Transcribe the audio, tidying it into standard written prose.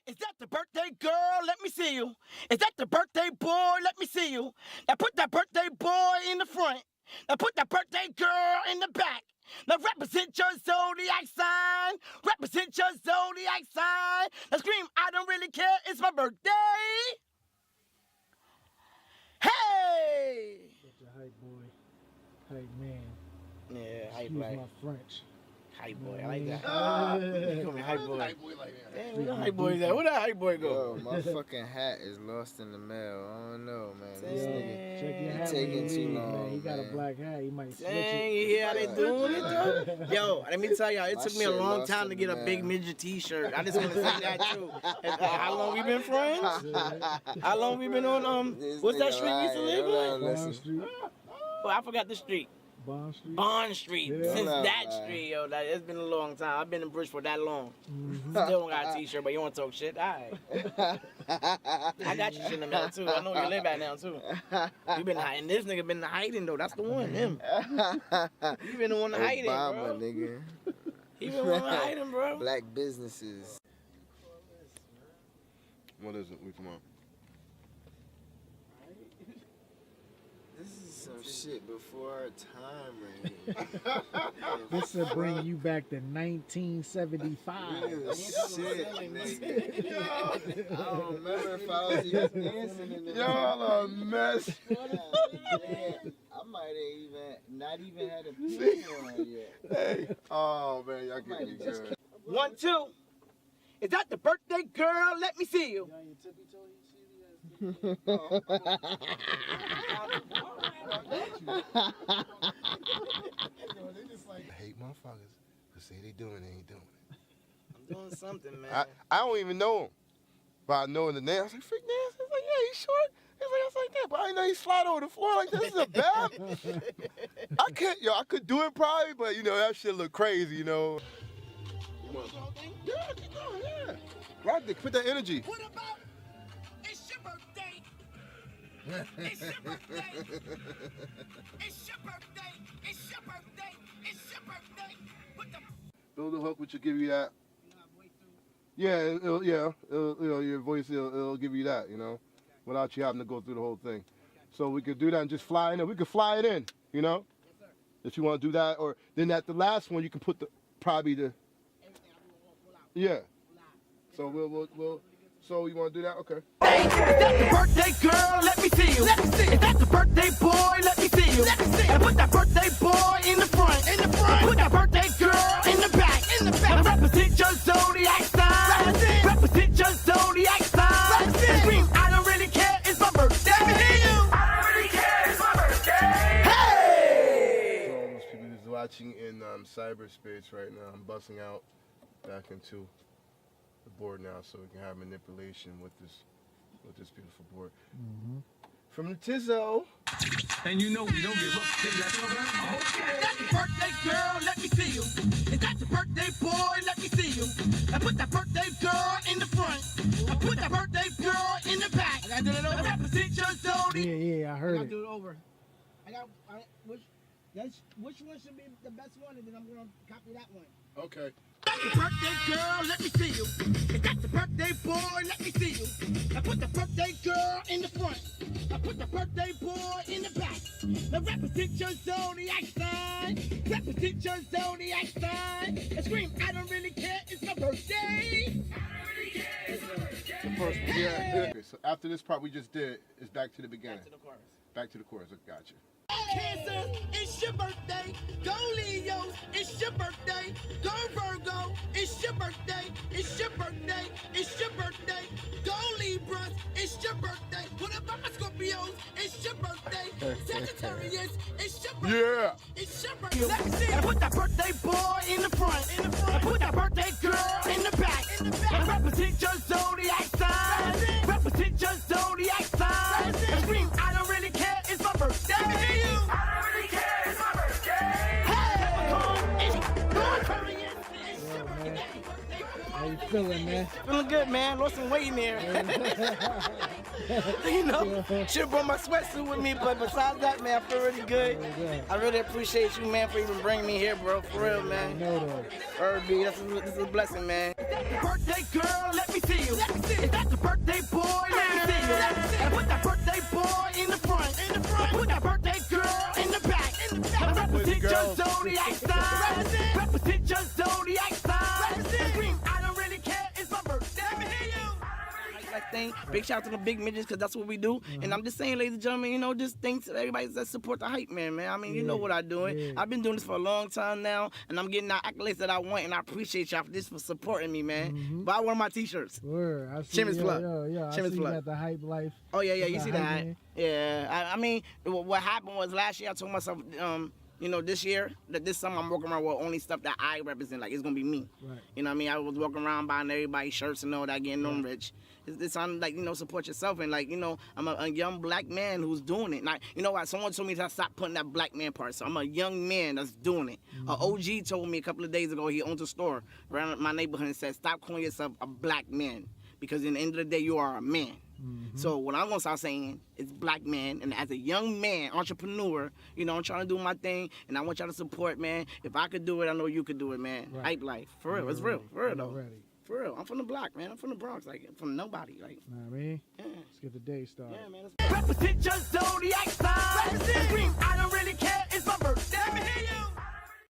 Is that the birthday girl? Let me see you. Is that the birthday boy? Let me see you. Now put that birthday boy in the front. Now put that birthday girl in the back. Now represent your zodiac sign. Represent your zodiac sign. Now scream, I don't really care. It's my birthday. Hey! Such a hype boy. Hype man. Yeah, hype Excuse boy. my French. Hype boy, I like that. You call me hype boy. Hype boy like that. Damn, where the hype boy at? Where that hype boy go? Yo, my fucking hat is lost in the mail. I don't know, man. This nigga. Check your hat. taking when you too leave, long, man. He got a man. black hat. He might switch Dang, it. you hear how they doing it though? Yo, let me tell y'all, it My took me a shit long lost time in to the get a mail. big midget t-shirt. I just want to say that too. How long we been friends? How long we been on, This what's that nigga street we used to lying. live Hold on? on, Bond listen. Street. Oh, I forgot the street. Bond Street. Bond Street. Yeah. Since Hold that up, man. street, yo, it's been a long time. I've been in Bridge for that long. Mhm. Still don't got a t-shirt, but you want to talk shit? All right. I got your shit in the mail too. I know where you live at now too. You been hiding. This nigga been hiding though. That's the one, him. You been the one hiding, Obama, bro. nigga. He been the one hiding, bro. Black businesses. What is it? We come on. This is some shit before our time right here. This will bring you back to 1975. Real shit, nigga. I don't remember if I was even dancing in the Y'all are a mess. I might have not even had a pin on yet. Hey. Oh, man, y'all I might get me have just good. 1, 2. Is that the birthday girl? Let me see you. I hate motherfuckers who say they doing it, they ain't doing it. I'm doing something, man. I don't even know him. But I know the name. I was like, Freak Nasty? He's like, yeah, he's short. He's like, it's like that. But I didn't know he slide over the floor like this. This is a bath. I could do it probably, but, you know, that shit look crazy, you know. Yeah, keep going, yeah. Rock it, put that energy. What about it's your birthday? It's your birthday. It's your birthday. It's your birthday. It's your birthday. What the Build a hook, which will give you that. Yeah, your voice, it'll give you that, you know, without you having to go through the whole thing. So we could do that and just fly in. We could fly it in, you know, if you want to do that. Or then at the last one, you can put yeah. So we'll. So you want to do that? Okay. Is that the birthday girl? Let me see you. Let me see. Is that the birthday boy? Let me see you. Let me see. And put that birthday boy in the front. In the front. Put that birthday girl in the back. In the back. Now represent your zodiac sign. Represent your zodiac sign. And scream, I don't really care. It's my birthday. Let me hear you. I don't really care. It's my birthday. Hey! So all those people who's watching in cyberspace right now, I'm busting out back into the board now, so we can have manipulation with this beautiful board. Mhm. From the Tizzo. And you know we don't give up. Is that the birthday girl? Let me see you. Is that the birthday boy? Let me see you. And put that birthday girl in the front. And put that birthday girl in the back. I gotta do it over. Represent your zodiac. Yeah, I heard it. do it over. Which one should be the best one, and then I'm gonna copy that one. Okay. That's the birthday girl, let me see you. Is that the birthday boy, let me see you. I put the birthday girl in the front. I put the birthday boy in the back. Now represent your zodiac sign. Represent your zodiac sign. And scream, I don't really care, it's my birthday. I don't really care, it's my birthday. First, yeah. Okay, so after this part we just did, it's back to the beginning. Back to the chorus. Back to the chorus. Gotcha. Cancer, it's your birthday. Go Leo, it's your birthday. Go Virgo, it's your birthday. It's your birthday. It's your birthday. Go Libras, it's your birthday. What about my Scorpios? It's your birthday. Sagittarius, it's your birthday. Yeah. It's your birthday. Let me see. And put that birthday boy in the front. In the front. And put that birthday girl in the back. In the back. And represent your zodiac sign. Represent your zodiac sign. And scream, I don't really care. It's my birthday. I don't really care. It's my birthday. Hey, it's your birthday. How you feeling, man? Feeling good, man. Lost some weight in there. You know, should have brought my sweatsuit with me, but besides that, man, I feel really good. I really appreciate you, man, for even bringing me here, bro. For real, man. I know though. This is a blessing, man. Birthday girl, let me see you. thing. Big shout out to the big midgets, because that's what we do. And I'm just saying, ladies and gentlemen, you know, just thanks to everybody that support the hype man, man. I mean, you know what I'm doing. I've been doing this for a long time now, and I'm getting the accolades that I want, and I appreciate y'all for supporting me, man. Buy one of my t-shirts. Word. I see, Shameless plug. I Shameless see plug. you at the Hype Life. Oh, yeah, That's you the see Hype that. Man. Yeah, I mean, what happened was last year I told myself, you know, this year, that this summer I'm walking around with only stuff that I represent, like it's gonna be me. Right. You know what I mean? I was walking around buying everybody shirts and all that, getting them rich. It's time, like, you know, support yourself, and like, you know, I'm a young black man who's doing it. Like, you know what? Someone told me to stop putting that black man part, so I'm a young man that's doing it. OG told me a couple of days ago, he owns a store around my neighborhood, and said, stop calling yourself a black man, because in the end of the day, you are a man. So what I'm gonna start saying is black man, and as a young man, entrepreneur, you know, I'm trying to do my thing, and I want y'all to support, man. If I could do it, I know you could do it, man. Right. Hype life, for real, it's real, for real though. Ready. For real, I'm from the block, man. I'm from the Bronx, like from nobody, like. Know what I mean? Yeah. Let's get the day started. Yeah, man. Let's Represent your zodiac sign. Scream, I don't really care, it's my birthday. Let me hear you.